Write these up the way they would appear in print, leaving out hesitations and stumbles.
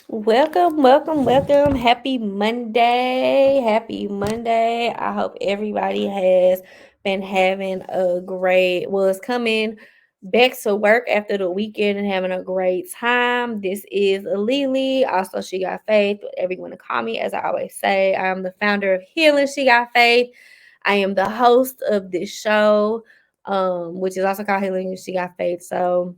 Welcome. Happy Monday. Happy Monday. I hope everybody has been having it's coming back to work after the weekend and having a great time. This is LeLe, also She Got Faith, what everyone to call me. As I always say, I'm the founder of Healing She Got Faith. I am the host of this show, which is also called Healing She Got Faith. So,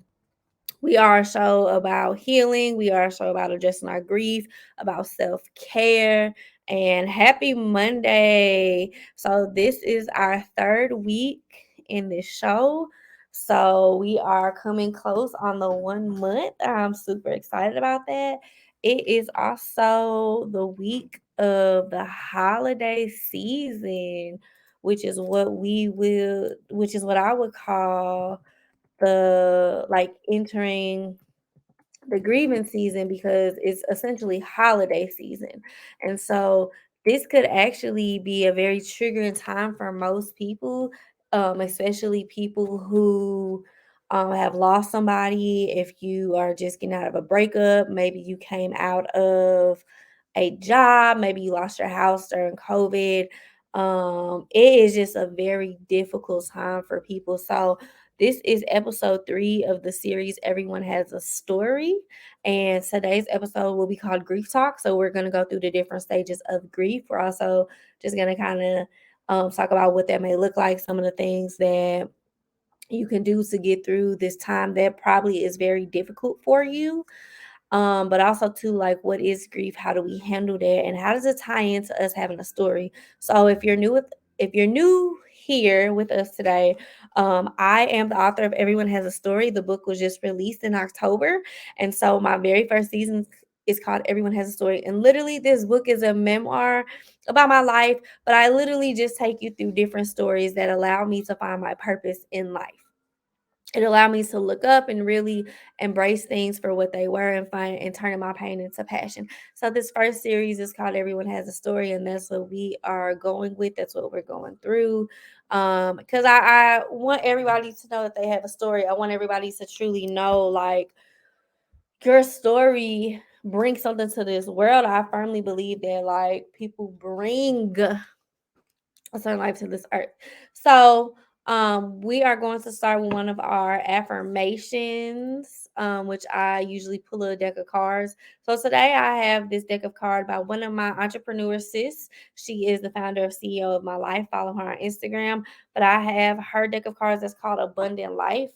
we are a show about healing. We are a show about addressing our grief, about self care. And happy Monday. So, this is our third week in this show. So, we are coming close on the 1 month. I'm super excited about that. It is also the week of the holiday season, which is what I would call the like entering the grieving season because it's essentially holiday season. And so this could actually be a very triggering time for most people, especially people who have lost somebody. If you are just getting out of a breakup, maybe you came out of a job, maybe you lost your house during COVID. It is just a very difficult time for people. So this is episode 3 of the series Everyone Has a Story. And today's episode will be called Grief Talk. So we're going to go through the different stages of grief. We're also just going to kind of talk about what that may look like, some of the things that you can do to get through this time that probably is very difficult for you. But also too, like, what is grief? How do we handle that? And how does it tie into us having a story? So if you're new here with us today, I am the author of Everyone Has a Story. The book was just released in October. And so my very first season is called Everyone Has a Story. And literally this book is a memoir about my life, but I literally just take you through different stories that allow me to find my purpose in life. It allowed me to look up and really embrace things for what they were and find and turning my pain into passion. So this first series is called Everyone Has a Story, and that's what we are going with. That's what we're going through. Because I want everybody to know that they have a story. I want everybody to truly know, like, your story brings something to this world. I firmly believe that, like, people bring a certain life to this earth. So, we are going to start with one of our affirmations, which I usually pull a deck of cards. So today I have this deck of cards by one of my entrepreneur sis. She is the founder of CEO of My Life. Follow her on Instagram. But I have her deck of cards that's called Abundant Life.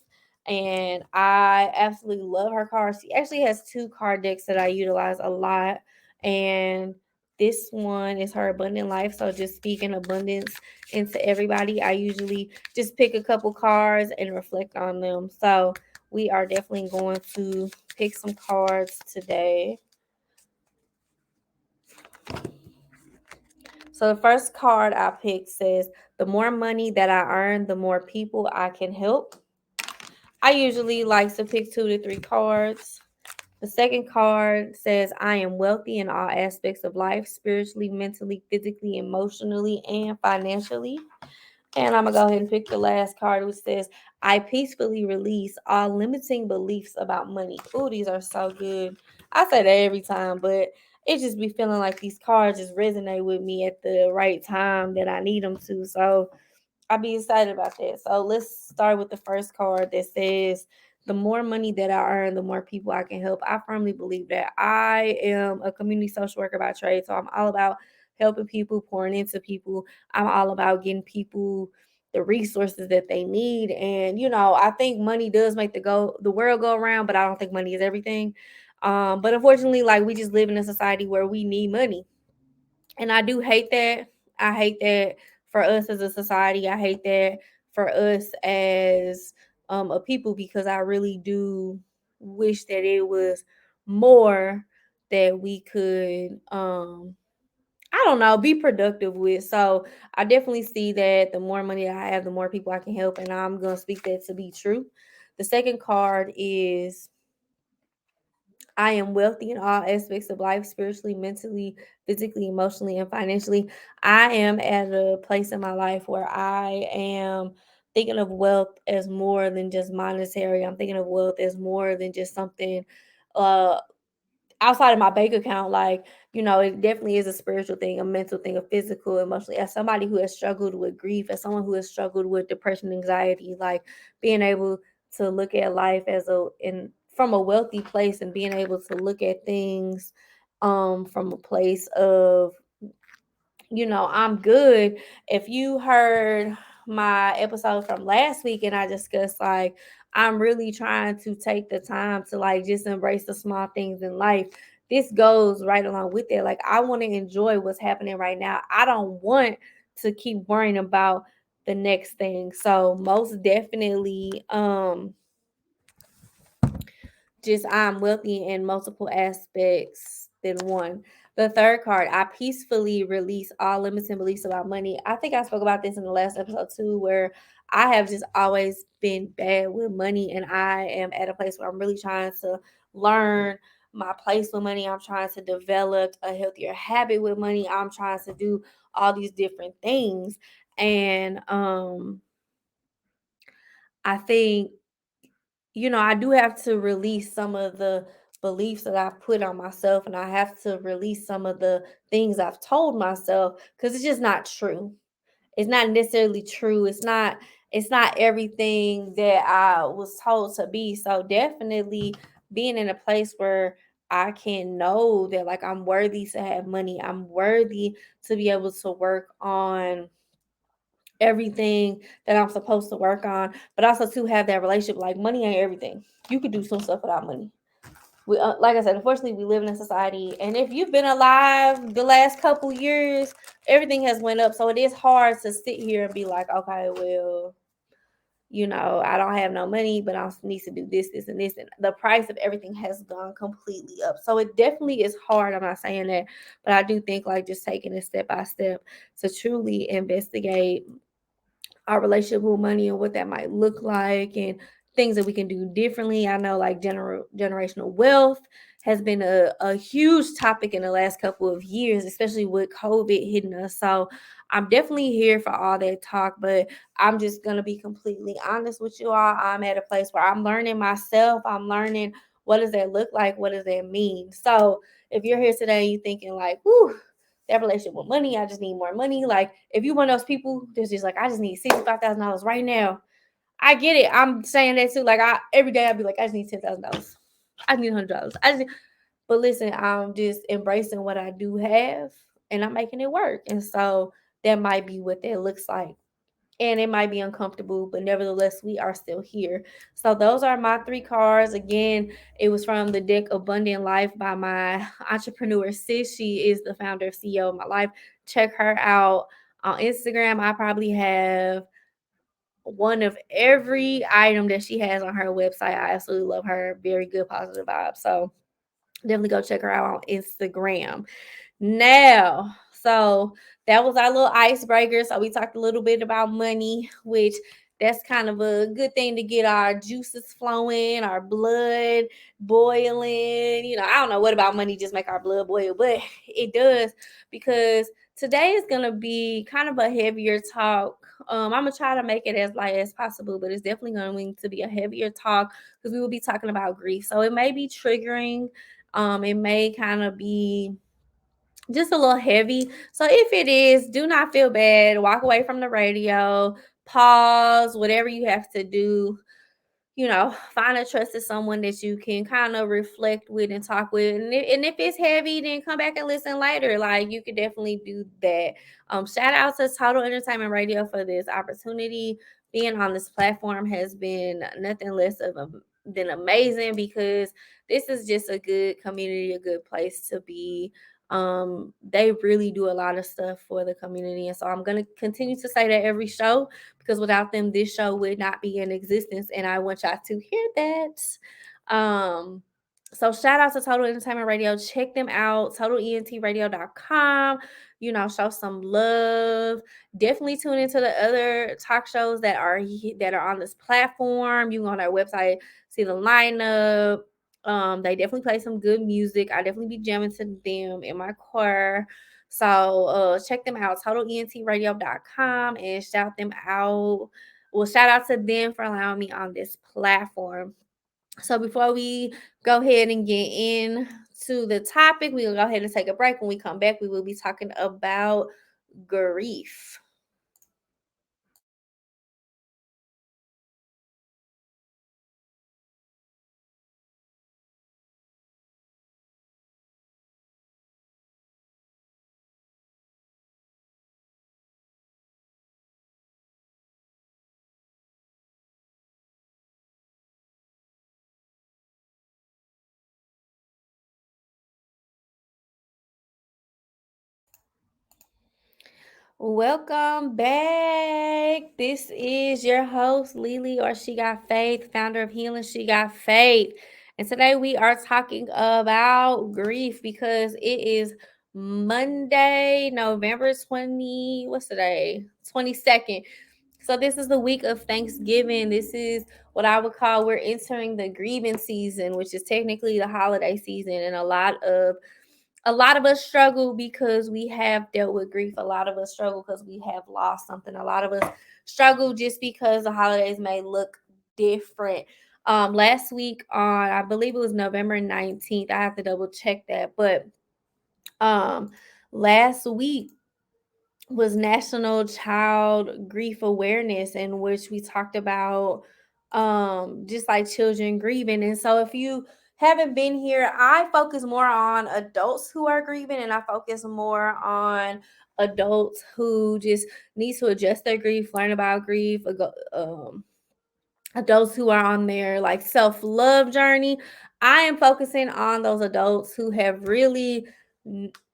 And I absolutely love her cards. She actually has 2 card decks that I utilize a lot. And this one is her abundant life. So just speaking abundance into everybody. I usually just pick a couple cards and reflect on them. So we are definitely going to pick some cards today. So the first card I picked says, the more money that I earn, the more people I can help. I usually like to pick 2 to 3 cards. The second card says, I am wealthy in all aspects of life, spiritually, mentally, physically, emotionally, and financially. And I'm going to go ahead and pick the last card, which says, I peacefully release all limiting beliefs about money. Ooh, these are so good. I say that every time, but it just be feeling like these cards just resonate with me at the right time that I need them to. So I'll be excited about that. So let's start with the first card that says, the more money that I earn, the more people I can help. I firmly believe that. I am a community social worker by trade. So I'm all about helping people, pouring into people. I'm all about getting people the resources that they need. And, I think money does make the world go around, but I don't think money is everything. But unfortunately, like, we just live in a society where we need money. And I do hate that. I hate that for us as a society. I hate that for us as a people, because I really do wish that it was more that we could I don't know, be productive with. So I definitely see that the more money I have, the more people I can help, and I'm gonna speak that to be true. The second card is, I am wealthy in all aspects of life, spiritually, mentally, physically, emotionally, and financially. I am at a place in my life where I am thinking of wealth as more than just monetary. I'm thinking of wealth as more than just something. outside of my bank account. Like, it definitely is a spiritual thing, a mental thing, a physical, emotionally. As somebody who has struggled with grief, as someone who has struggled with depression, anxiety, like being able to look at life from a wealthy place, and being able to look at things from a place of, I'm good. If you heard my episode from last week, and I discussed, like, I'm really trying to take the time to, like, just embrace the small things in life. This goes right along with it. Like, I want to enjoy what's happening right now. I don't want to keep worrying about the next thing. So most definitely, just I'm wealthy in multiple aspects than one. The third card, I peacefully release all limits and beliefs about money. I think I spoke about this in the last episode too, where I have just always been bad with money, and I am at a place where I'm really trying to learn my place with money. I'm trying to develop a healthier habit with money. I'm trying to do all these different things. And I think, I do have to release some of the beliefs that I've put on myself, and I have to release some of the things I've told myself, because it's just not true. It's not necessarily true. It's not everything that I was told to be. So definitely being in a place where I can know that, like, I'm worthy to have money. I'm worthy to be able to work on everything that I'm supposed to work on, but also to have that relationship. Like, money ain't everything. You could do some stuff without money. Like I said, unfortunately, we live in a society, and if you've been alive the last couple years, everything has went up. So it is hard to sit here and be like, okay, well, I don't have no money, but I need to do this, this, and this, and the price of everything has gone completely up. So it definitely is hard. I'm not saying that, but I do think, like, just taking it step by step to truly investigate our relationship with money and what that might look like, and things that we can do differently. I know, like, generational wealth has been a huge topic in the last couple of years, especially with COVID hitting us. So I'm definitely here for all that talk, but I'm just going to be completely honest with you all. I'm at a place where I'm learning myself. I'm learning, what does that look like? What does that mean? So if you're here today and you're thinking, like, whoo, that relationship with money, I just need more money. Like, if you one of those people that's just like, I just need $65,000 right now, I get it. I'm saying that too. Like, every day I'd be like, I just need $10,000. I need $100. But listen, I'm just embracing what I do have, and I'm making it work. And so that might be what that looks like, and it might be uncomfortable, but nevertheless, we are still here. So those are my three cards. Again, it was from the deck Abundant Life by my entrepreneur sis. She is the founder of CEO of My Life. Check her out on Instagram. I probably have one of every item that she has on her website. I absolutely love her. Very good, positive vibes. So definitely go check her out on Instagram. Now, so that was our little icebreaker. So we talked a little bit about money, which that's kind of a good thing to get our juices flowing, our blood boiling. I don't know what about money just make our blood boil, but it does, because today is gonna be kind of a heavier talk. I'm gonna try to make it as light as possible, but it's definitely going to be a heavier talk, because we will be talking about grief. So it may be triggering. It may kind of be just a little heavy. So if it is, do not feel bad. Walk away from the radio, pause, whatever you have to do. Find a trusted someone that you can kind of reflect with and talk with. And if it's heavy, then come back and listen later. Like, you could definitely do that. Shout out to Total Entertainment Radio for this opportunity. Being on this platform has been nothing less than amazing, because this is just a good community, a good place to be. They really do a lot of stuff for the community, and so I'm going to continue to say that every show, because without them, this show would not be in existence, and I want y'all to hear that. So shout out to Total Entertainment Radio. Check them out, totaleNTradio.com. Show some love. Definitely tune into the other talk shows that are on this platform. You can go on our website, see the lineup. They definitely play some good music. I definitely be jamming to them in my car. So check them out, totaleNTradio.com, and shout them out. Well, shout out to them for allowing me on this platform. So before we go ahead and get into the topic, we'll go ahead and take a break. When we come back, we will be talking about grief. Welcome back. This is your host, LeLe, or She Got Faith, founder of Healing She Got Faith. And today we are talking about grief because it is Monday, November 20, what's today? 22nd. So this is the week of Thanksgiving. This is what I would call we're entering the grieving season, which is technically the holiday season, and a lot of us struggle because we have dealt with grief. A lot of us struggle because we have lost something. A lot of us struggle just because the holidays may look different. Last week on, I believe it was November 19th, I have to double check that, but um last week was National Child Grief Awareness, in which we talked about just like children grieving. And so if you haven't been here, I focus more on adults who are grieving, and I focus more on adults who just need to adjust their grief, learn about grief, adults who are on their like self-love journey. I am focusing on those adults who have really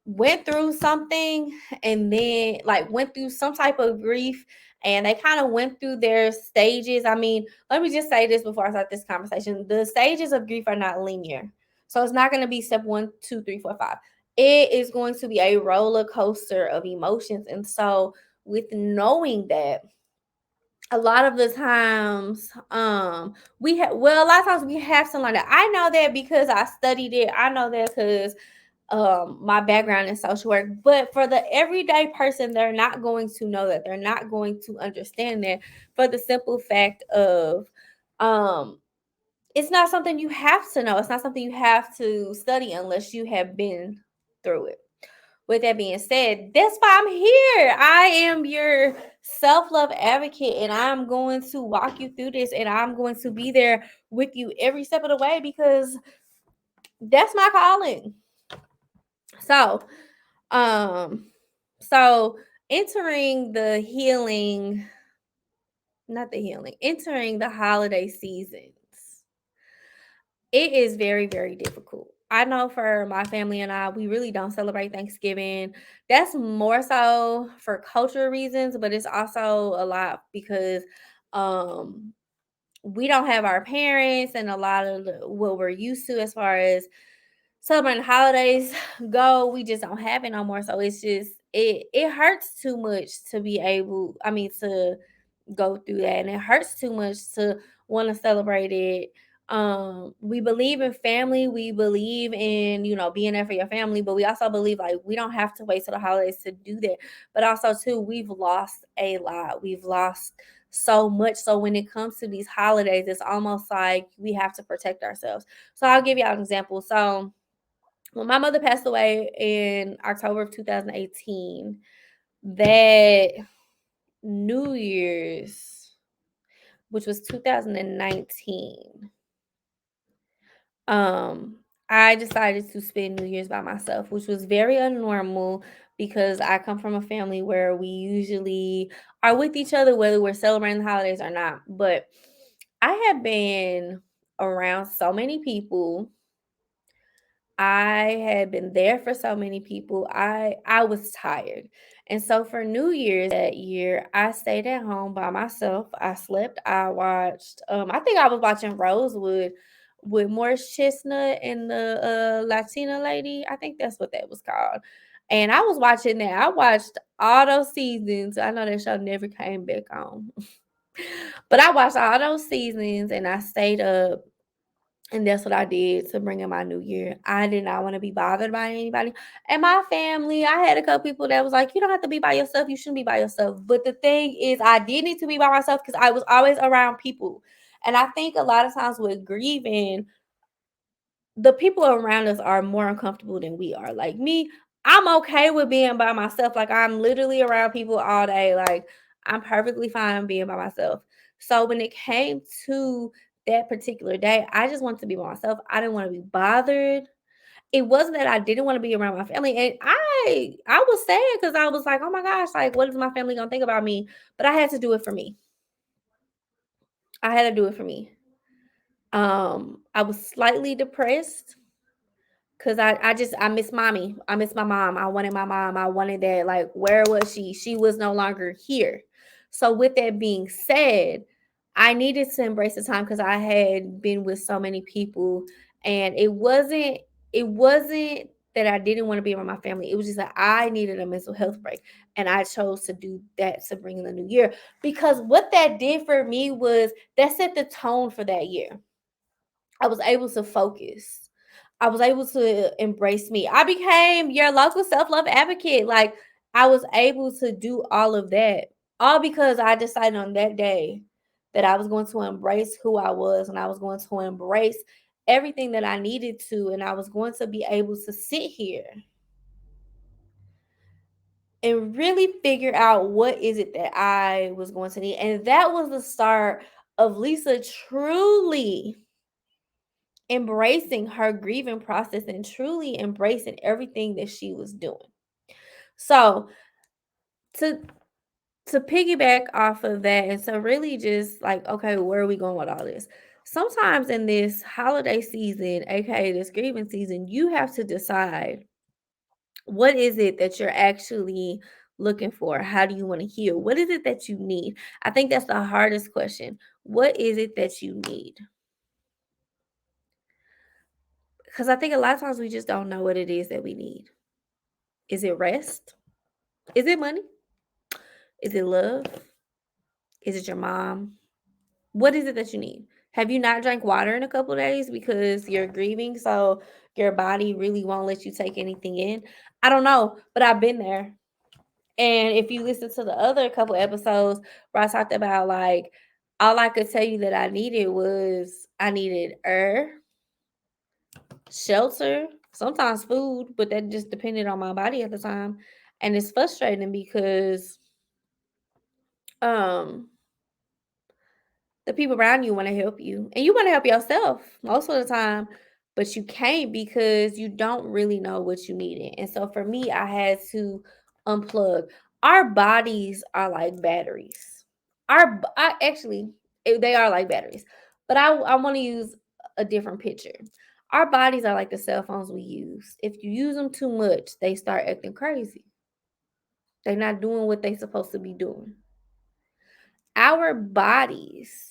went through something, and then like went through some type of grief, and they kind of went through their stages. I mean, let me just say this before I start this conversation. The stages of grief are not linear. So it's not going to be step 1, 2, 3, 4, 5. It is going to be a roller coaster of emotions. And so with knowing that, a lot of the times a lot of times we have something like that. I know that because I studied it. I know that because my background in social work. But for the everyday person, they're not going to know that. They're not going to understand that, for the simple fact of um it's not something you have to know. It's not something you have to study unless you have been through it. With that being said, that's why I'm here. I am your self-love advocate, and I'm going to walk you through this, and I'm going to be there with you every step of the way because that's my calling. So, um, so entering the healing, not the healing, entering the holiday seasons, it is very, very difficult. I know for my family and I, we really don't celebrate Thanksgiving. That's more so for cultural reasons, but it's also a lot because um we don't have our parents, and a lot of what we're used to as far as celebrating holidays go, we just don't have it no more. So it's just it hurts too much to be able, I mean, to go through that, and it hurts too much to want to celebrate it. We believe in family, we believe in, being there for your family, but we also believe like we don't have to wait till the holidays to do that. But also too, we've lost a lot. We've lost so much. So when it comes to these holidays, it's almost like we have to protect ourselves. So I'll give y'all an example. So when my mother passed away in October of 2018, that New Year's, which was 2019, um, I decided to spend New Year's by myself, which was very unnormal because I come from a family where we usually are with each other, whether we're celebrating the holidays or not. But I have been around so many people. I had been there for so many people. I was tired. And so for New Year's that year, I stayed at home by myself. I slept. I watched I think I was watching Rosewood with Morris Chestnut and the Latina lady. I think that's what that was called. And I was watching that. I watched all those seasons. I know that show never came back on. But I watched all those seasons, and I stayed up, and that's what I did to bring in my new year. I did not want to be bothered by anybody. And my family, I had a couple people that was like, you don't have to be by yourself. You shouldn't be by yourself. But the thing is, I did need to be by myself because I was always around people. And I think a lot of times with grieving, the people around us are more uncomfortable than we are. Like me, I'm okay with being by myself. Like I'm literally around people all day. Like I'm perfectly fine being by myself. So when it came to that particular day, I just wanted to be by myself. I didn't want to be bothered. It wasn't that I didn't want to be around my family. And I was sad because I was like, oh my gosh, like what is my family gonna think about me? But I had to do it for me. I had to do it for me. I was slightly depressed. Cause I miss mommy. I miss my mom. I wanted my mom. I wanted that. Like, where was she? She was no longer here. So with that being said, I needed to embrace the time because I had been with so many people, and it wasn't that I didn't want to be around my family. It was just that I needed a mental health break, and I chose to do that to bring in the new year. Because what that did for me was that set the tone for that year. I was able to focus. I was able to embrace me. I became your local self-love advocate. Like I was able to do all of that all because I decided on that day that I was going to embrace who I was and I was going to embrace everything that I needed to, and I was going to be able to sit here and really figure out what is it that I was going to need. And that was the start of Lisa truly embracing her grieving process and truly embracing everything that she was doing. So to piggyback off of that and to really just like, okay, where are we going with all this? Sometimes in this holiday season, aka this grieving season, you have to decide what is it that you're actually looking for? How do you want to heal? What is it that you need? I think that's the hardest question. What is it that you need? Because I think a lot of times we just don't know what it is that we need. Is it rest? Is it money? Is it love? Is it your mom? What is it that you need? Have you not drank water in a couple days because you're grieving, so your body really won't let you take anything in? I don't know, but I've been there. And if you listen to the other couple episodes where I talked about like all I could tell you that I needed was I needed air, shelter, sometimes food, but that just depended on my body at the time. And it's frustrating because um the people around you want to help you and you want to help yourself most of the time, but you can't because you don't really know what you needed. And so for me, I had to unplug. Our bodies are like batteries. I actually they are like batteries, but I want to use a different picture. Our bodies are like the cell phones we use. If you use them too much, they start acting crazy. They're not doing what they're supposed to be doing. Our bodies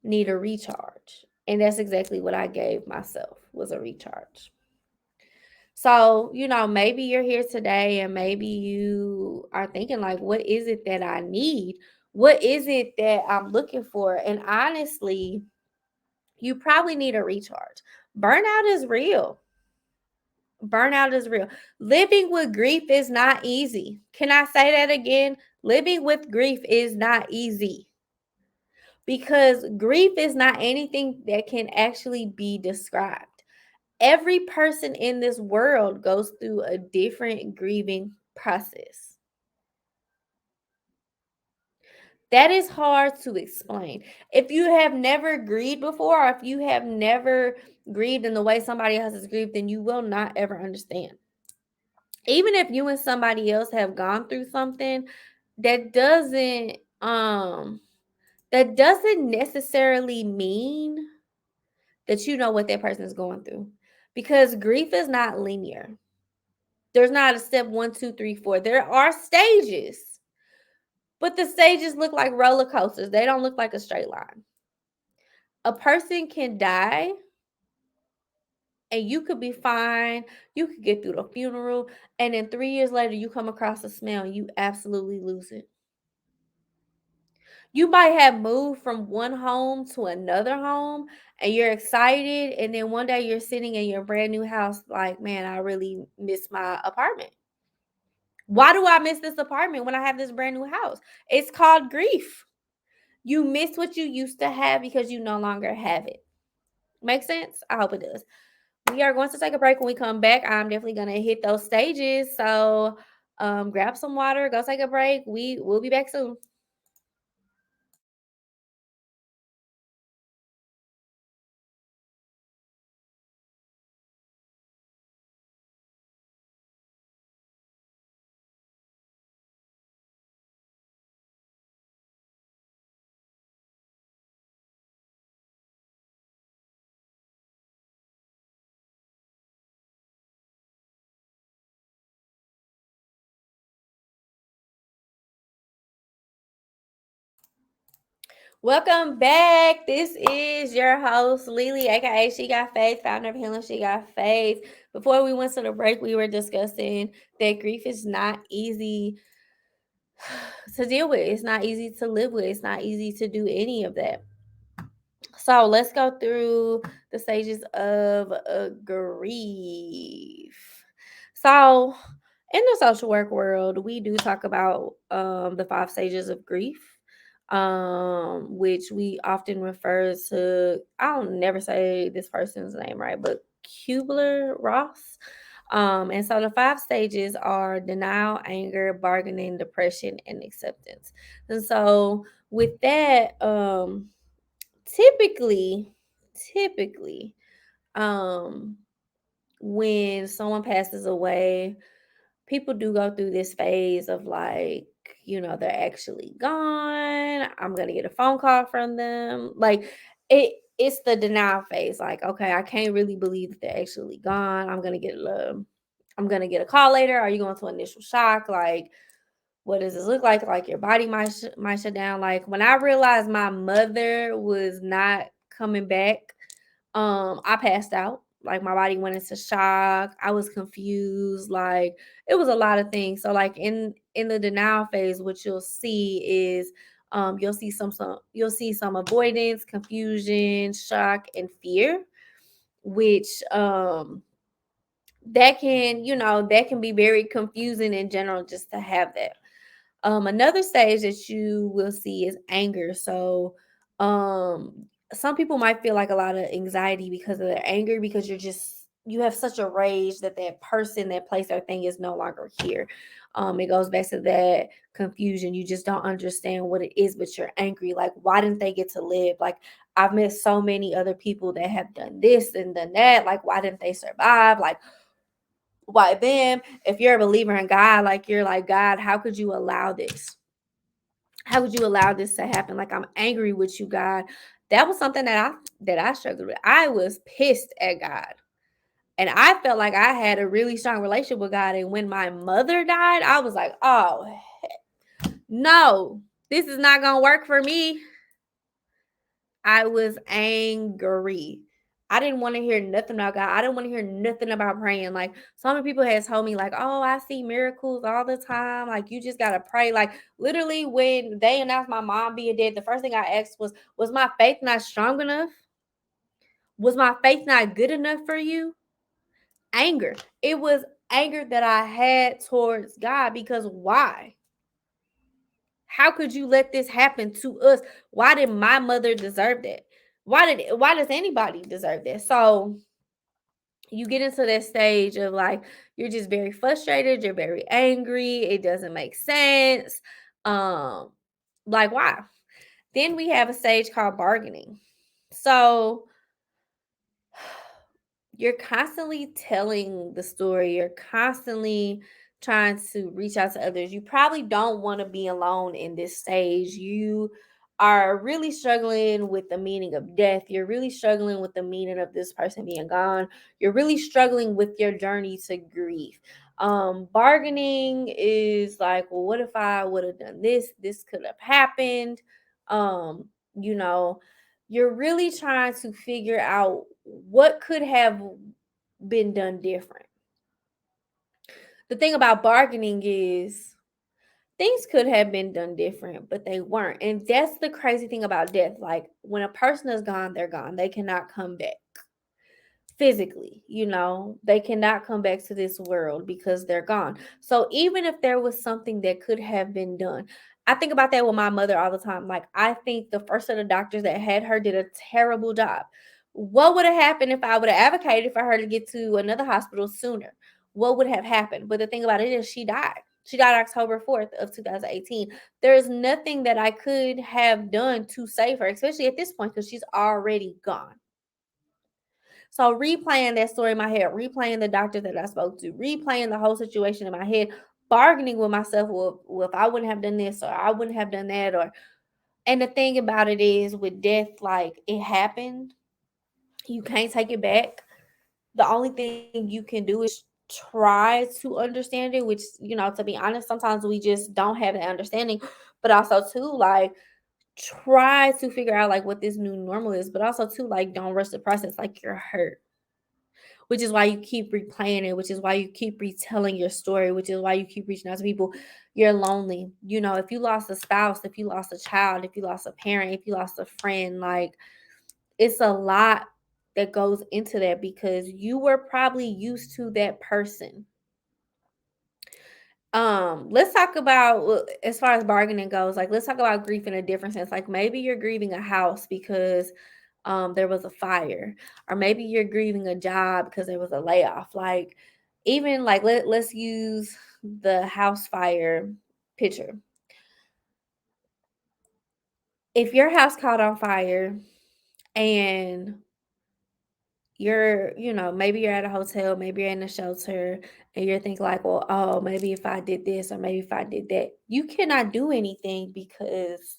need a recharge. And that's exactly what I gave myself was a recharge. So, maybe you're here today and maybe you are thinking like, what is it that I need? What is it that I'm looking for? And honestly, you probably need a recharge. Burnout is real. Burnout is real. Living with grief is not easy. Can I say that again? Living with grief is not easy. Because grief is not anything that can actually be described. Every person in this world goes through a different grieving process. That is hard to explain. If you have never grieved before, or if you have never grieved in the way somebody else has grieved, then you will not ever understand. Even if you and somebody else have gone through something, that doesn't um that doesn't necessarily mean that you know what that person is going through, because grief is not linear. There's not a step 1, 2, 3, 4. There are stages, but the stages look like roller coasters. They don't look like a straight line. A person can die and you could be fine. You could get through the funeral, and then 3 years later, you come across a smell and you absolutely lose it. You might have moved from one home to another home and you're excited. And then one day you're sitting in your brand new house, like, man, I really miss my apartment. Why do I miss this apartment when I have this brand new house? It's called grief. You miss what you used to have because you no longer have it. Make sense? I hope it does. We are going to take a break. When we come back, I'm definitely going to hit those stages. So grab some water, go take a break. We'll be back soon. Welcome back. This is your host, LeLe, aka She Got Faith, founder of Healing She Got Faith. Before we went to the break, we were discussing that grief is not easy to deal with. It's not easy to live with. It's not easy to do any of that. So let's go through the stages of grief. So in the social work world, we do talk about the 5 stages of grief, which we often refer to. I don't never say this person's name right, but Kubler-Ross. And so the 5 stages are denial, anger, bargaining, depression, and acceptance. And so with that, typically, um, when someone passes away, people do go through this phase of like, they're actually gone. I'm gonna get a phone call from them. Like it's the denial phase. Like, okay, I can't really believe that they're actually gone. I'm gonna get a call later. Are you going to initial shock? Like, what does this look like? Like your body might shut down. Like when I realized my mother was not coming back, I passed out. Like my body went into shock. I was confused. Like it was a lot of things. So like in the denial phase, what you'll see is you'll see some avoidance, confusion, shock, and fear, which that can be very confusing in general just to have that. Another stage that you will see is anger. So, some people might feel like a lot of anxiety because of their anger, because you have such a rage that that person, that place, or thing is no longer here. It goes back to that confusion. You just don't understand what it is, but you're angry. Like, why didn't they get to live? Like, I've met so many other people that have done this and done that. Like, why didn't they survive? Like, why them? If you're a believer in God, like you're like, God, how could you allow this? How could you allow this to happen? Like, I'm angry with you, God. That was something that I struggled with. I was pissed at God. And I felt like I had a really strong relationship with God. And when my mother died, I was like, oh no, this is not gonna work for me. I was angry. I didn't want to hear nothing about God. I didn't want to hear nothing about praying. Like so many people had told me, like, oh, I see miracles all the time. Like you just gotta pray. Like literally, when they announced my mom being dead, the first thing I asked was my faith not strong enough? Was my faith not good enough for you? Anger. It was anger that I had towards God, because why? How could you let this happen to us? Why did my mother deserve that? Why does anybody deserve that? So you get into that stage of like you're just very frustrated, you're very angry, it doesn't make sense. Um like why? Then we have a stage called bargaining. So you're constantly telling the story, you're constantly trying to reach out to others. You probably don't want to be alone in this stage. You are really struggling with the meaning of death. You're really struggling with the meaning of this person being gone. You're really struggling with your journey to grief. Bargaining is like, well, what if I would have done this? This could have happened. You know, you're really trying to figure out what could have been done different. The thing about bargaining is things could have been done different, but they weren't. And that's the crazy thing about death. Like when a person is gone, they're gone. They cannot come back physically, they cannot come back to this world because they're gone. So even if there was something that could have been done, I think about that with my mother all the time. Like, I think the first set of doctors that had her did a terrible job. What would have happened if I would have advocated for her to get to another hospital sooner? What would have happened? But the thing about it is she died. She died October 4th of 2018. There's nothing that I could have done to save her, especially at this point, because she's already gone. So replaying that story in my head, replaying the doctor that I spoke to, replaying the whole situation in my head, bargaining with myself, well, if I wouldn't have done this or I wouldn't have done that, or and the thing about it is with death, like, it happened. You can't take it back. The only thing you can do is try to understand it, which, to be honest, sometimes we just don't have the understanding. But also too, like, try to figure out like what this new normal is, but also too, like, don't rush the process like you're hurt, which is why you keep replaying it, which is why you keep retelling your story, which is why you keep reaching out to people. You're lonely. If you lost a spouse, if you lost a child, if you lost a parent, if you lost a friend, like, it's a lot that goes into that because you were probably used to that person. Let's talk about, as far as bargaining goes, like, let's talk about grief in a different sense. Like, maybe you're grieving a house because there was a fire, or maybe you're grieving a job because there was a layoff. Like, even like, let's use the house fire picture. If your house caught on fire and maybe you're at a hotel, maybe you're in a shelter, and you're thinking like, well, oh, maybe if I did this or maybe if I did that, you cannot do anything because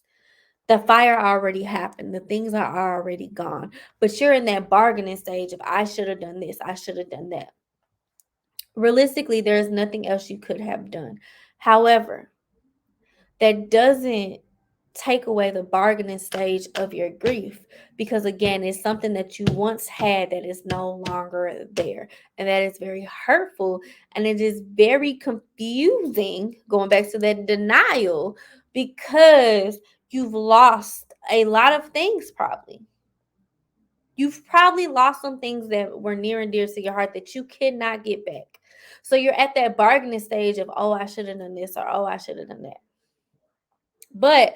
the fire already happened. The things are already gone. But you're in that bargaining stage of, I should have done this, I should have done that. Realistically, there's nothing else you could have done. However, that doesn't take away the bargaining stage of your grief, because again, it's something that you once had that is no longer there, and that is very hurtful, and it is very confusing, going back to that denial, because you've lost a lot of things. You've probably lost some things that were near and dear to your heart that you cannot get back. So you're at that bargaining stage of, oh, I should have done this, or oh, I should have done that. But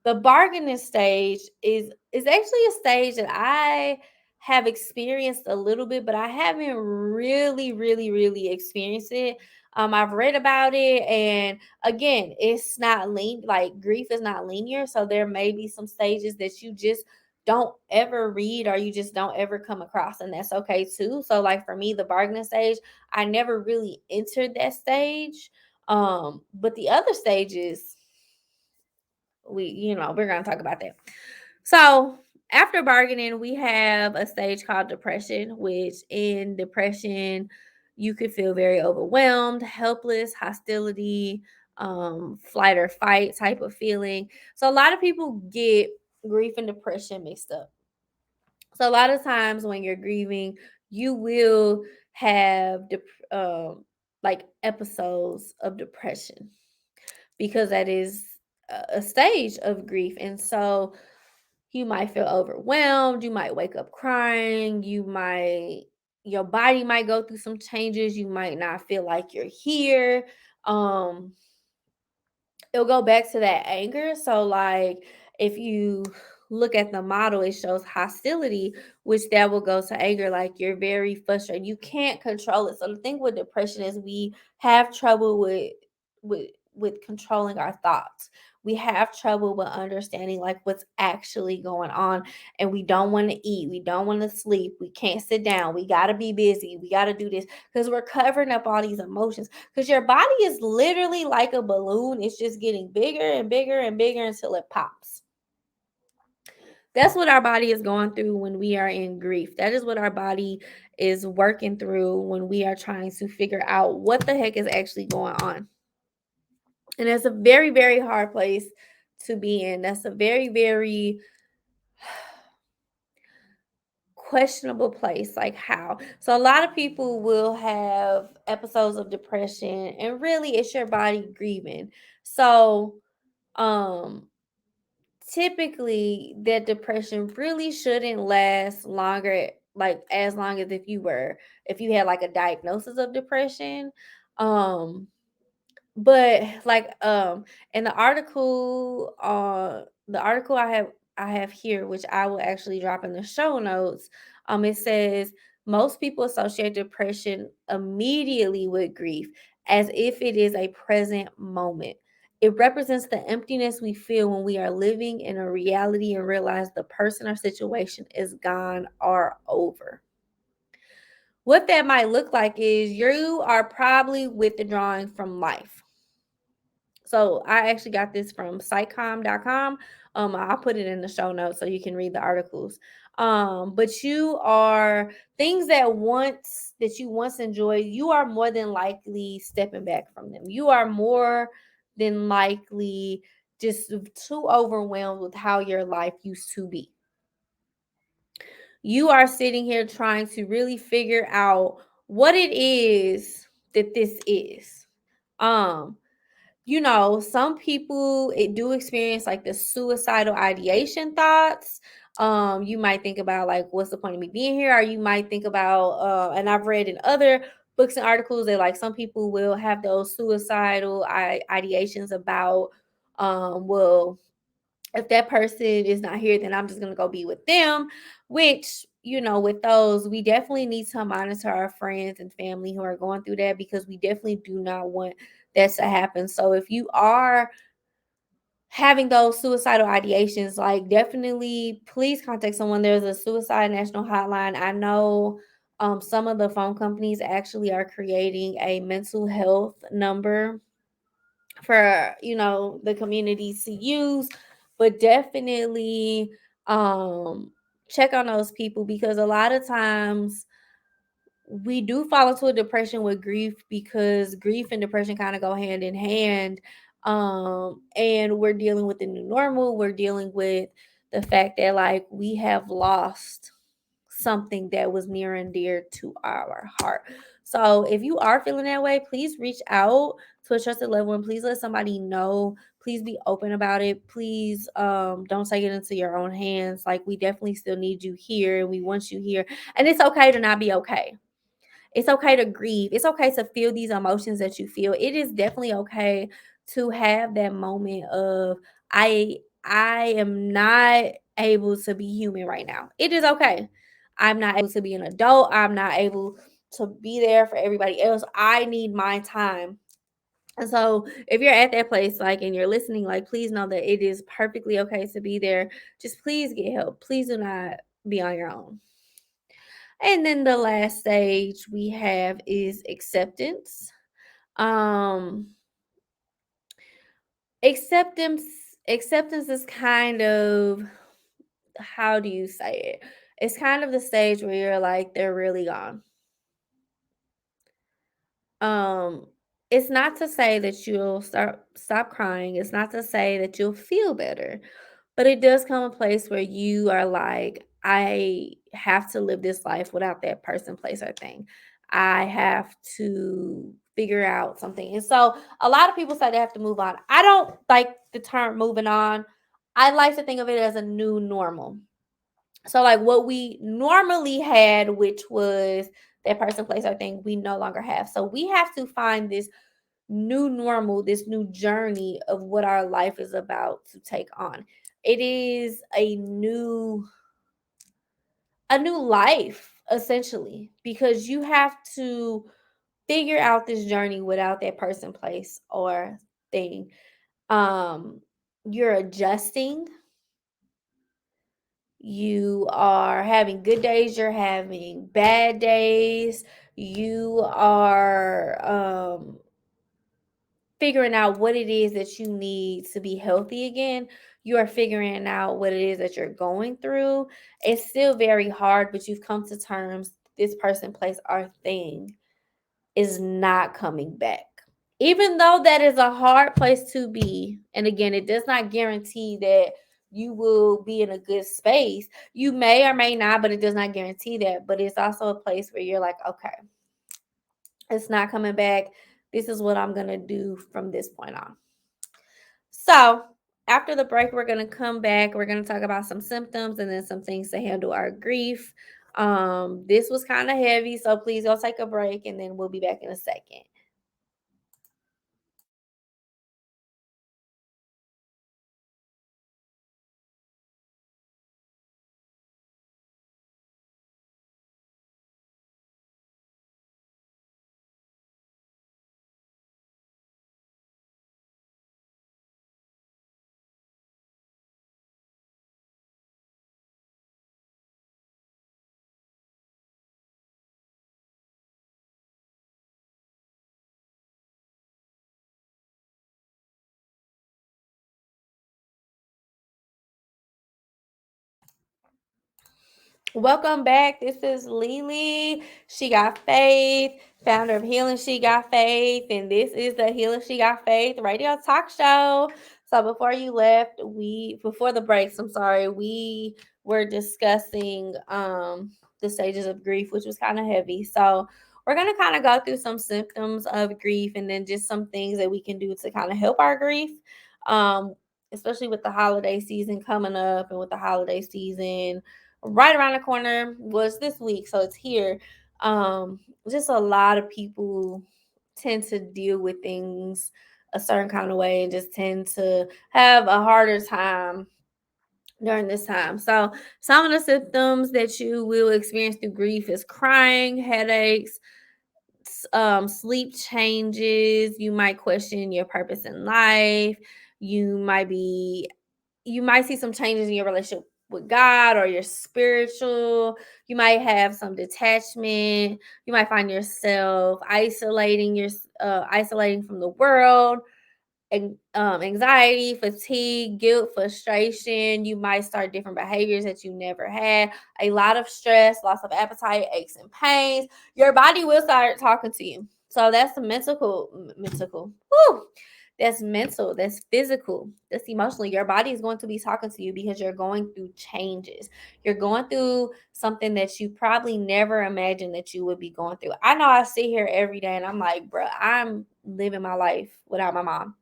the bargaining stage is actually a stage that I have experienced a little bit, but I haven't really, really, really experienced it. I've read about it, and again, it's not like, grief is not linear. So there may be some stages that you just don't ever read, or you just don't ever come across, and that's okay too. So, like, for me, the bargaining stage, I never really entered that stage. But the other stages, we're going to talk about that. So after bargaining, we have a stage called depression, which in depression, you could feel very overwhelmed, helpless, hostility, flight or fight type of feeling. So a lot of people get grief and depression mixed up. So a lot of times when you're grieving, you will have like episodes of depression, because that is a stage of grief. And so you might feel overwhelmed, you might wake up crying, your body might go through some changes, you might not feel like you're here. Um it'll go back to that anger. So, like, if you look at the model, it shows hostility, which that will go to anger. Like, you're very frustrated, you can't control it. So the thing with depression is we have trouble with controlling our thoughts. We have trouble with understanding like what's actually going on, and we don't want to eat, we don't want to sleep, we can't sit down, we got to be busy, we got to do this, because we're covering up all these emotions, because your body is literally like a balloon. It's just getting bigger and bigger and bigger until it pops. That's what our body is going through when we are in grief. That is what our body is working through when we are trying to figure out what the heck is actually going on. And it's a very, very hard place to be in. That's a very, very questionable place. Like, how? So a lot of people will have episodes of depression, and really it's your body grieving. So um typically that depression really shouldn't last longer, like as long as if you had like a diagnosis of depression. um But like in the article I have here, which I will actually drop in the show notes, it says most people associate depression immediately with grief as if it is a present moment. It represents the emptiness we feel when we are living in a reality and realize the person or situation is gone or over. What that might look like is you are probably withdrawing from life. So I actually got this from psychcom.com. I'll put it in the show notes so you can read the articles. But you are things that you once enjoyed, you are more than likely stepping back from them. You are more than likely just too overwhelmed with how your life used to be. You are sitting here trying to really figure out what it is that this is. Um, some people do experience like the suicidal ideation thoughts. You might think about like, what's the point of me being here? Or you might think about, and I've read in other books and articles that like some people will have those suicidal ideations about, well, if that person is not here, then I'm just going to go be with them, which, with those, we definitely need to monitor our friends and family who are going through that because we definitely do not want that to happen. So if you are having those suicidal ideations, like definitely please contact someone. There's a suicide national hotline. I know some of the phone companies actually are creating a mental health number for the communities to use, but definitely um check on those people because a lot of times we do fall into a depression with grief because grief and depression kind of go hand in hand. And we're dealing with the new normal. We're dealing with the fact that like we have lost something that was near and dear to our heart. So if you are feeling that way, please reach out to a trusted loved one. Please let somebody know. Please be open about it. Please don't take it into your own hands. Like we definitely still need you here and we want you here. And it's okay to not be okay. It's okay to grieve. It's okay to feel these emotions that you feel. It is definitely okay to have that moment of I am not able to be human right now. It is okay. I'm not able to be an adult. I'm not able to be there for everybody else. I need my time. And so if you're at that place, like, and you're listening, like, please know that it is perfectly okay to be there. Just please get help. Please do not be on your own. And then the last stage we have is acceptance. Um acceptance acceptance is kind of, how do you say it? It's kind of the stage where you're like they're really gone. Um it's not to say that you'll stop crying. It's not to say that you'll feel better. But it does come a place where you are like, I have to live this life without that person, place, or thing. I have to figure out something. And so a lot of people say they have to move on. I don't like the term moving on. I like to think of it as a new normal. So, like what we normally had, which was that person, place, or thing, we no longer have. So, we have to find this new normal, this new journey of what our life is about to take on. It is a new life essentially because you have to figure out this journey without that person, place, or thing. Um you're adjusting. You are having good days, you're having bad days. You are figuring out what it is that you need to be healthy again. You are figuring out what it is that you're going through. It's still very hard, but you've come to terms this person, place, or thing is not coming back. Even though that is a hard place to be, and again, it does not guarantee that you will be in a good space. You may or may not, but it does not guarantee that. But it's also a place where you're like, okay, it's not coming back. This is what I'm going to do from this point on. So, after the break, we're going to come back. We're going to talk about some symptoms and then some things to handle our grief. This was kind of heavy, so please go take a break and then we'll be back in a second. Welcome back. This is LeLe. She Got Faith, founder of Healing She Got Faith, and this is the Healing She Got Faith radio talk show. So before the breaks, I'm sorry, we were discussing the stages of grief, which was kind of heavy. So we're gonna kind of go through some symptoms of grief and then just some things that we can do to kind of help our grief. Um, Especially with the holiday season coming up and with the holiday season right around the corner was this week, so it's here. Just a lot of people tend to deal with things a certain kind of way and just tend to have a harder time during this time. So some of the symptoms that you will experience through grief is crying, headaches, sleep changes. You might question your purpose in life. You might be you might see some changes in your relationship with God or your spiritual. You might have some detachment. You might find yourself isolating from the world, anxiety, fatigue, guilt, frustration. You might start different behaviors that you never had. A lot of stress, loss of appetite, aches and pains. Your body will start talking to you. So that's the mental. Woo! That's mental, that's physical, that's emotional. Your body is going to be talking to you because you're going through changes. You're going through something that you probably never imagined that you would be going through. I know I sit here every day and I'm like, bro, I'm living my life without my mom.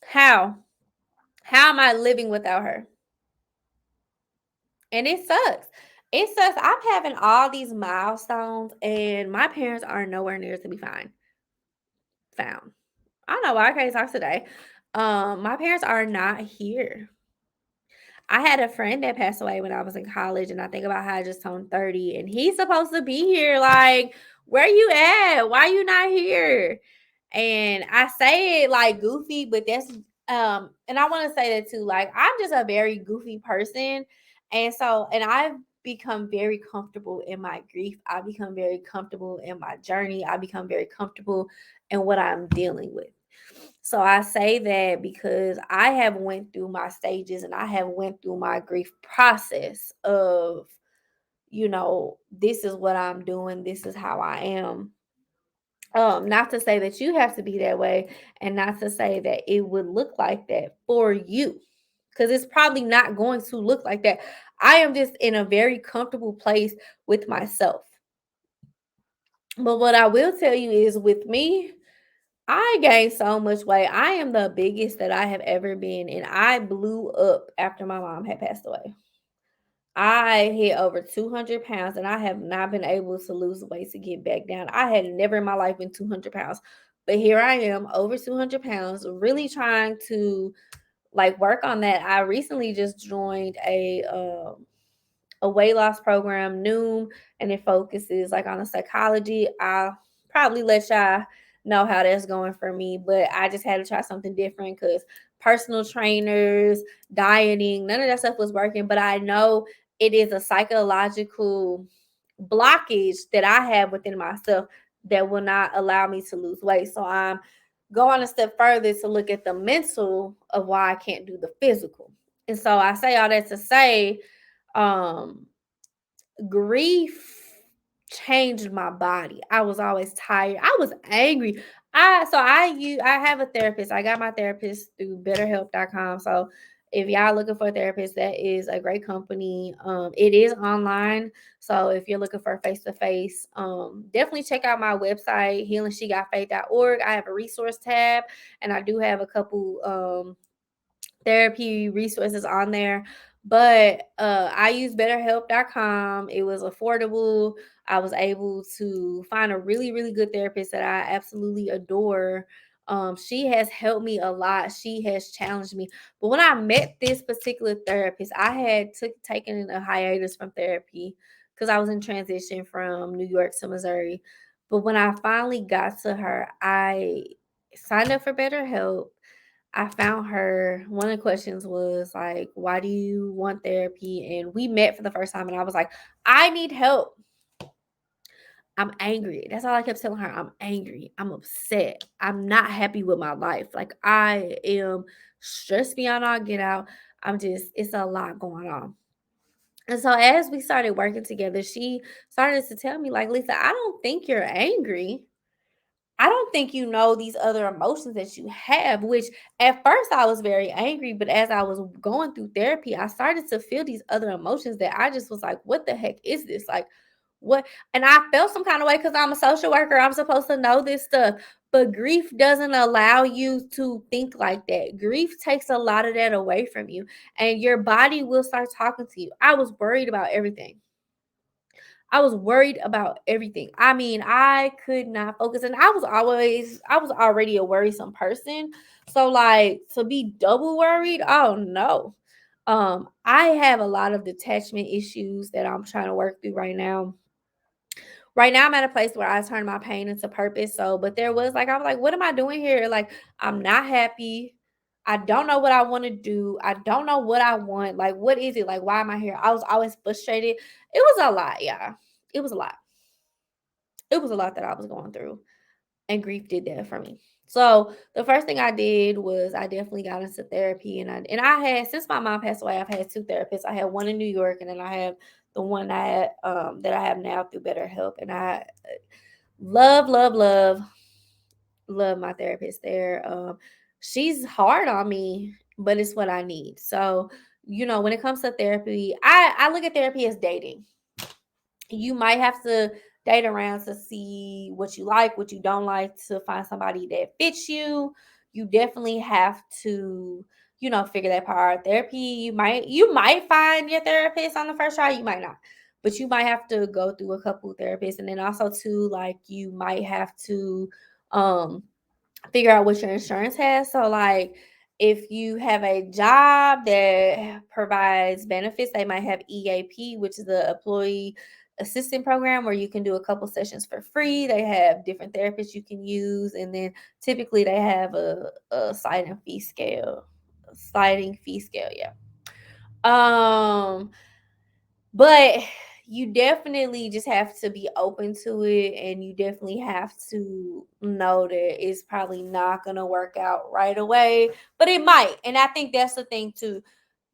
How? How am I living without her? And it sucks. It sucks. I'm having all these milestones and my parents are nowhere near to be found. I don't know why I can't talk today. My parents are not here. I had a friend that passed away when I was in college, and I think about how I just turned 30, and he's supposed to be here. Like, where you at? Why you not here? And I say it like goofy, but that's and I want to say that too. Like, I'm just a very goofy person, and I've become very comfortable in my grief. I become very comfortable in my journey. I become very comfortable in what I'm dealing with. So I say that because I have went through my stages and I have went through my grief process of, this is what I'm doing, this is how I am. Not to say that you have to be that way, and not to say that it would look like that for you, because it's probably not going to look like that. I am just in a very comfortable place with myself. But what I will tell you is, with me, I gained so much weight. I am the biggest that I have ever been, and I blew up after my mom had passed away. I hit over 200 pounds, and I have not been able to lose weight to get back down. I had never in my life been 200 pounds, but here I am, over 200 pounds, really trying to like work on that. I recently just joined a weight loss program, Noom, and it focuses like on the psychology. I'll probably let y'all know how that's going for me, but I just had to try something different because personal trainers, dieting, none of that stuff was working. But I know it is a psychological blockage that I have within myself that will not allow me to lose weight. So I'm going a step further to look at the mental of why I can't do the physical. And so I say all that to say, um grief changed my body. I was always tired. I was angry. I have a therapist. I got my therapist through betterhelp.com. So if y'all looking for a therapist, that is a great company. It is online. So if you're looking for face to face, definitely check out my website, HealingSheGotFaith.org. I have a resource tab, and I do have a couple therapy resources on there. But I use betterhelp.com. It was affordable. I was able to find a really, really good therapist that I absolutely adore. She has helped me a lot. She has challenged me. But when I met this particular therapist, I had taken a hiatus from therapy because I was in transition from New York to Missouri. But when I finally got to her, I signed up for BetterHelp. I found her. One of the questions was like, why do you want therapy? And we met for the first time, and I was like, I need help. I'm angry. That's all I kept telling her. I'm angry. I'm upset. I'm not happy with my life. Like, I am stressed beyond all get out. It's a lot going on. And so as we started working together, she started to tell me, like, Lisa, I don't think you're angry. I don't think you know these other emotions that you have, which at first I was very angry, but as I was going through therapy, I started to feel these other emotions that I just was like, what the heck is this? Like, what? And I felt some kind of way because I'm a social worker. I'm supposed to know this stuff. But grief doesn't allow you to think like that. Grief takes a lot of that away from you, and your body will start talking to you. I was worried about everything. I was worried about everything. I mean, I could not focus. And I was already a worrisome person. So, like, to be double worried, oh no. I have a lot of detachment issues that I'm trying to work through right now. Right now, I'm at a place where I turn my pain into purpose. So, but there was like, I was like, what am I doing here? Like, I'm not happy. I don't know what I want to do. I don't know what I want. Like, what is it? Like, why am I here? I was always frustrated. It was a lot, yeah. It was a lot. It was a lot that I was going through, and grief did that for me. So the first thing I did was I definitely got into therapy, and I had, since my mom passed away, I've had two therapists. I had one in New York, and then I have the one that I have now through BetterHelp, and I love, love, love, love my therapist there. She's hard on me, but it's what I need. So when it comes to therapy, I look at therapy as dating. You might have to date around to see what you like, what you don't like, to find somebody that fits you. You definitely have to, figure that part out. Therapy, you might find your therapist on the first try, you might not. But you might have to go through a couple therapists. And then also too, like, you might have to um figure out what your insurance has. So, like, if you have a job that provides benefits, they might have EAP, which is the employee assistant program, where you can do a couple sessions for free. They have different therapists you can use, and then typically they have a sliding fee scale, yeah. Um, but you definitely just have to be open to it, and you definitely have to know that it's probably not going to work out right away, but it might. And I think that's the thing too.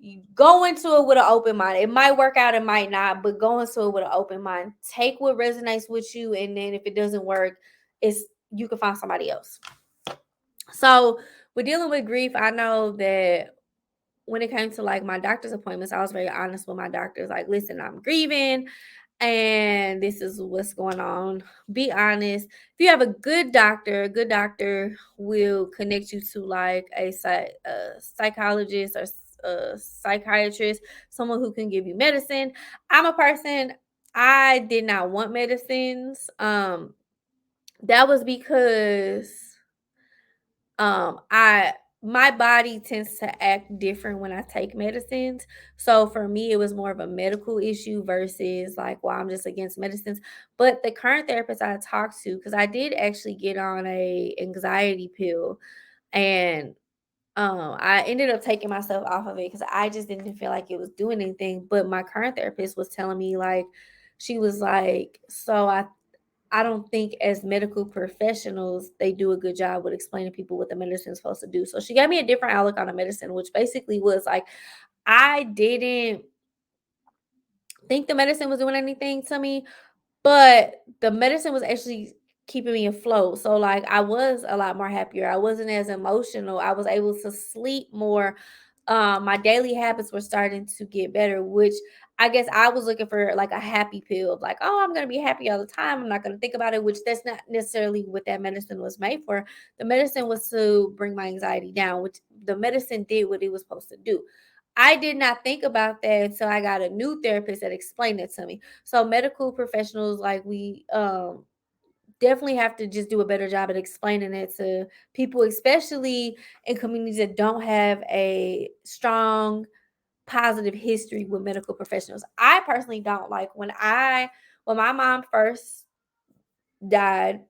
You go into it with an open mind. It might work out, it might not, but go into it with an open mind. Take what resonates with you, and then if it doesn't work, you can find somebody else. So, with dealing with grief, I know that when it came to like my doctor's appointments, I was very honest with my doctors. Like, listen, I'm grieving and this is what's going on. Be honest. If you have a good doctor will connect you to like a psychologist or a psychiatrist, someone who can give you medicine. I'm a person, I did not want medicines. That was because I my body tends to act different when I take medicines. So for me, it was more of a medical issue versus like, well, I'm just against medicines. But the current therapist I talked to, because I did actually get on a anxiety pill, and I ended up taking myself off of it because I just didn't feel like it was doing anything. But my current therapist was telling me, like, she was like, so I don't think as medical professionals, they do a good job with explaining to people what the medicine is supposed to do. So she gave me a different outlook on the medicine, which basically was like, I didn't think the medicine was doing anything to me, but the medicine was actually keeping me afloat. So, like, I was a lot more happier. I wasn't as emotional. I was able to sleep more. My daily habits were starting to get better, which I guess I was looking for like a happy pill of like, oh, I'm gonna be happy all the time. I'm not gonna think about it, which that's not necessarily what that medicine was made for. The medicine was to bring my anxiety down, which the medicine did what it was supposed to do. I did not think about that until I got a new therapist that explained it to me. So medical professionals, like, we definitely have to just do a better job at explaining it to people, especially in communities that don't have a strong positive history with medical professionals. I personally don't. Like, when my mom first died,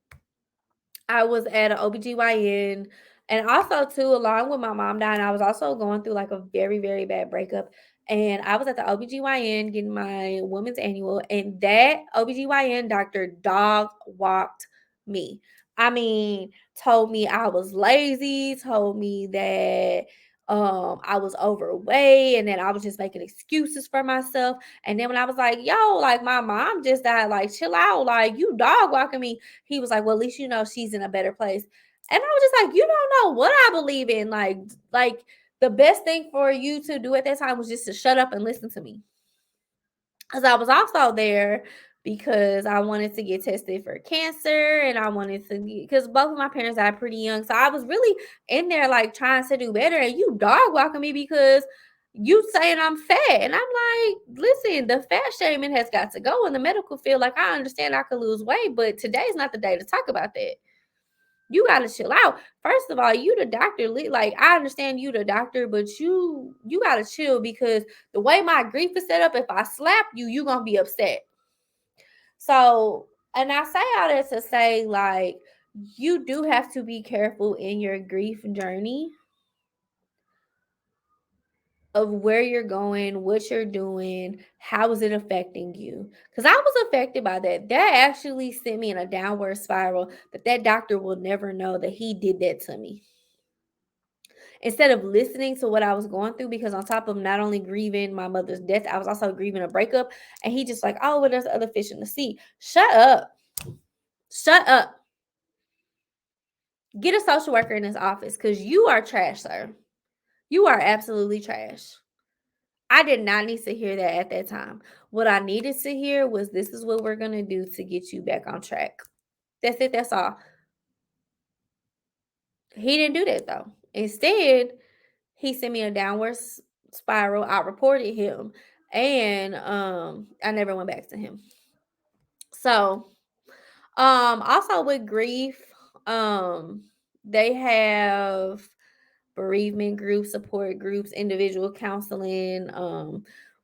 I was at an OBGYN, and also too, along with my mom dying, I was also going through like a very, very bad breakup. And I was at the OBGYN getting my women's annual, and that OBGYN doctor dog walked me. I mean, told me I was lazy, told me that I was overweight, and then I was just making excuses for myself. And then when I was like, yo, like my mom just died, like chill out, like you dog walking me. He was like, well, at least you know she's in a better place. And I was just like, you don't know what I believe in. Like the best thing for you to do at that time was just to shut up and listen to me. Because I was also there because I wanted to get tested for cancer, and I wanted to because both of my parents died pretty young. So I was really in there like trying to do better. And you dog walking me because you saying I'm fat. And I'm like, listen, the fat shaming has got to go in the medical field. Like I understand I could lose weight, but today's not the day to talk about that. You gotta chill out. First of all, you the doctor. Like I understand you the doctor, but you gotta chill because the way my grief is set up, if I slap you, you gonna be upset. So, and I say all that to say, like, you do have to be careful in your grief journey of where you're going, what you're doing, how is it affecting you? Because I was affected by that. That actually sent me in a downward spiral that doctor will never know that he did that to me. Instead of listening to what I was going through, because on top of not only grieving my mother's death, I was also grieving a breakup. And he just like, oh, well, there's other fish in the sea. Shut up. Shut up. Get a social worker in this office because you are trash, sir. You are absolutely trash. I did not need to hear that at that time. What I needed to hear was this is what we're going to do to get you back on track. That's it. That's all. He didn't do that though. Instead, he sent me a downward spiral. I reported him, and I never went back to him. So, also with grief, they have bereavement groups, support groups, individual counseling,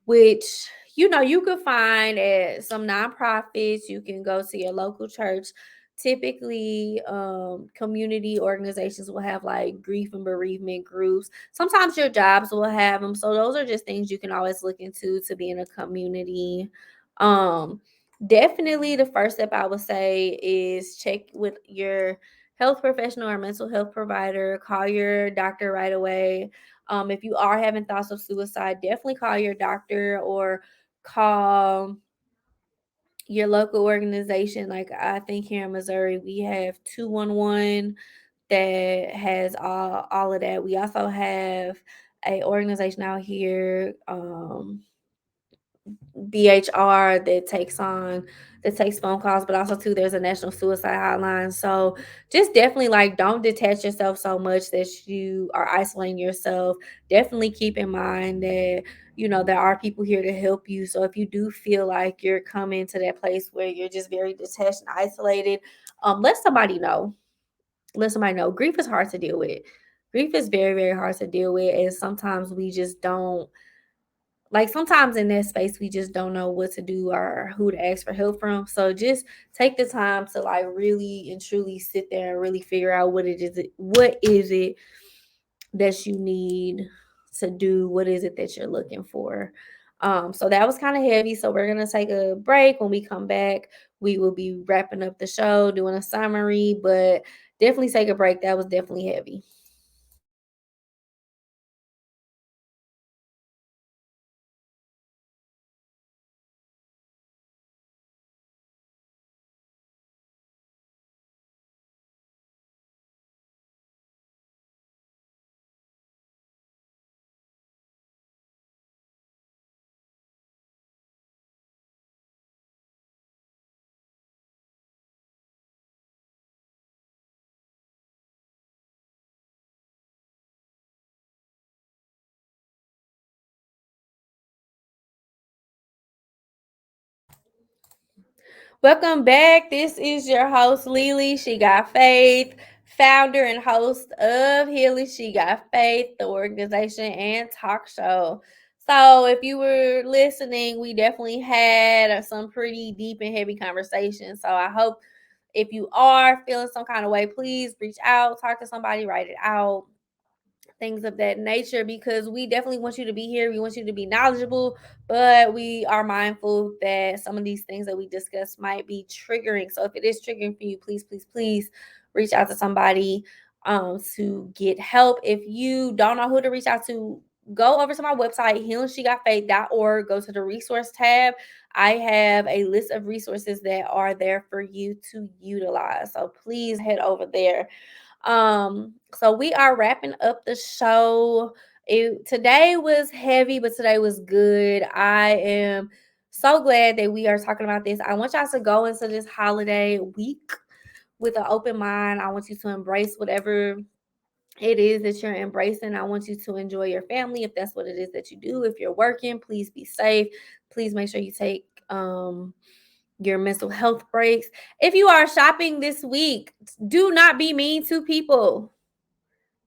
which you could find at some nonprofits. You can go to your local church. Typically, community organizations will have like grief and bereavement groups. Sometimes your jobs will have them. So those are just things you can always look into to be in a community. Um, Definitely the first step I would say is check with your health professional or mental health provider. Call your doctor right away. If you are having thoughts of suicide, definitely call your doctor or call your local organization. Like I think here in Missouri, we have 211 that has all of that. We also have a organization out here, BHR, that takes phone calls, but also too there's a national suicide hotline. So just definitely like don't detach yourself so much that you are isolating yourself. Definitely keep in mind that there are people here to help you. So if you do feel like you're coming to that place where you're just very detached and isolated, let somebody know. Let somebody know. Grief is hard to deal with. Grief is very, very hard to deal with, and sometimes we just don't like sometimes in that space we just don't know what to do or who to ask for help from. So just take the time to like really and truly sit there and really figure out what is it that you need to do, what is it that you're looking for. So that was kind of heavy, so we're gonna take a break. When we come back, we will be wrapping up the show, doing a summary, but definitely take a break. That was definitely heavy. Welcome back. This is your host, LeLe. She Got Faith, founder and host of Healing She Got Faith, the organization and talk show. So, if you were listening, we definitely had some pretty deep and heavy conversations. So, I hope if you are feeling some kind of way, please reach out, talk to somebody, write it out, things of that nature, because we definitely want you to be here. We want you to be knowledgeable, but we are mindful that some of these things that we discuss might be triggering. So if it is triggering for you, please, please, please reach out to somebody. to get help. If you don't know who to reach out to, go over to my website, HealingSheGotFaith.org. Go to the resource tab. I have a list of resources that are there for you to utilize. So please head over there. So we are wrapping up the show. Today was heavy, but today was good. I am so glad that we are talking about this. I want y'all to go into this holiday week with an open mind. I want you to embrace whatever it is that you're embracing. I want you to enjoy your family if that's what it is that you do. If you're working, please be safe. Please make sure you take your mental health breaks. If you are shopping this week, do not be mean to people.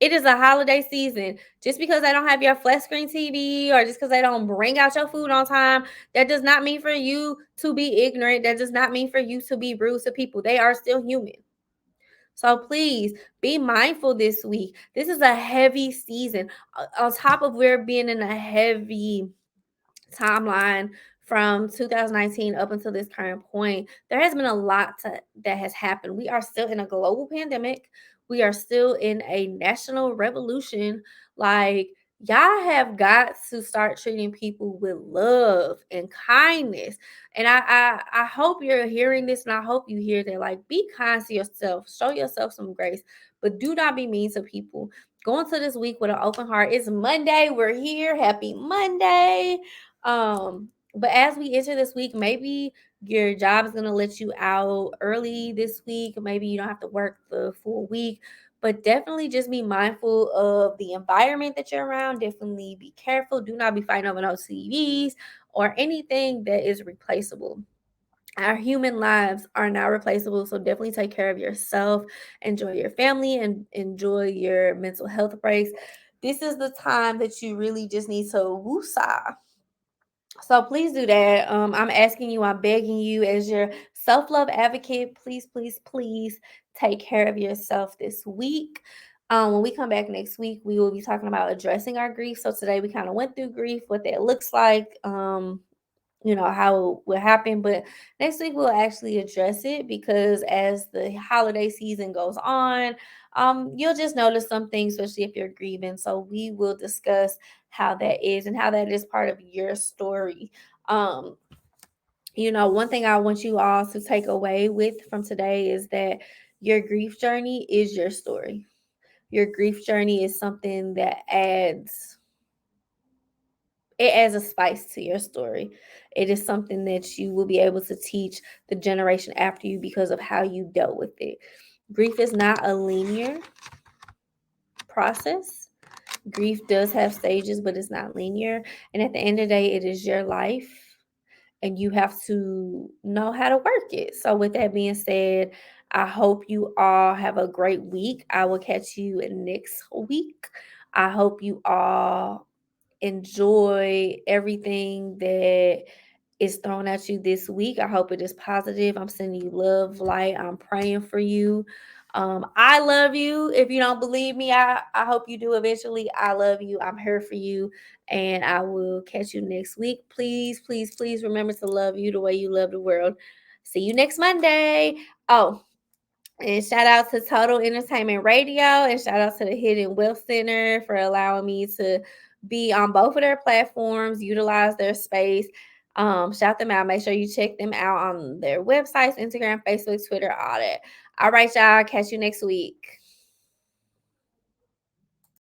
It is a holiday season. Just because they don't have your flat screen TV or just because they don't bring out your food on time, that does not mean for you to be ignorant. That does not mean for you to be rude to people. They are still human. So please be mindful this week. This is a heavy season. On top of we're being in a heavy timeline from 2019 up until this current point, there has been a lot that has happened. We are still in a global pandemic. We are still in a national revolution. Like, y'all have got to start treating people with love and kindness. And I hope you're hearing this, and I hope you hear that. Like, be kind to yourself, show yourself some grace, but do not be mean to people. Go into this week with an open heart. It's Monday. We're here. Happy Monday. But as we enter this week, maybe your job is going to let you out early this week. Maybe you don't have to work the full week, but definitely just be mindful of the environment that you're around. Definitely be careful. Do not be fighting over no TVs or anything that is replaceable. Our human lives are not replaceable, so definitely take care of yourself, enjoy your family, and enjoy your mental health breaks. This is the time that you really just need to woosah. So please do that. I'm asking you, I'm begging you, as your self love advocate, please, please, please take care of yourself this week. When we come back next week, we will be talking about addressing our grief. So today we kind of went through grief, what that looks like, how it will happen. But next week we'll actually address it, because as the holiday season goes on, you'll just notice some things, especially if you're grieving. So we will discuss how that is and how that is part of your story. Um, one thing I want you all to take away with from today is that your grief journey is your story. Your grief journey is something that adds a spice to your story. It is something that you will be able to teach the generation after you because of how you dealt with it. Grief is not a linear process. Grief does have stages, but it's not linear. And at the end of the day, it is your life, and you have to know how to work it. So, with that being said, I hope you all have a great week. I will catch you next week. I hope you all enjoy everything that is thrown at you this week. I hope it is positive. I'm sending you love, light. I'm praying for you. I love you. If you don't believe me, I hope you do eventually. I love you. I'm here for you. And I will catch you next week. Please, please, please remember to love you the way you love the world. See you next Monday. Oh, and shout out to Total Entertainment Radio, and shout out to the Hidden Wealth Center for allowing me to be on both of their platforms, utilize their space. Shout them out. Make sure you check them out on their websites, Instagram, Facebook, Twitter, all that. All right, y'all. Catch you next week.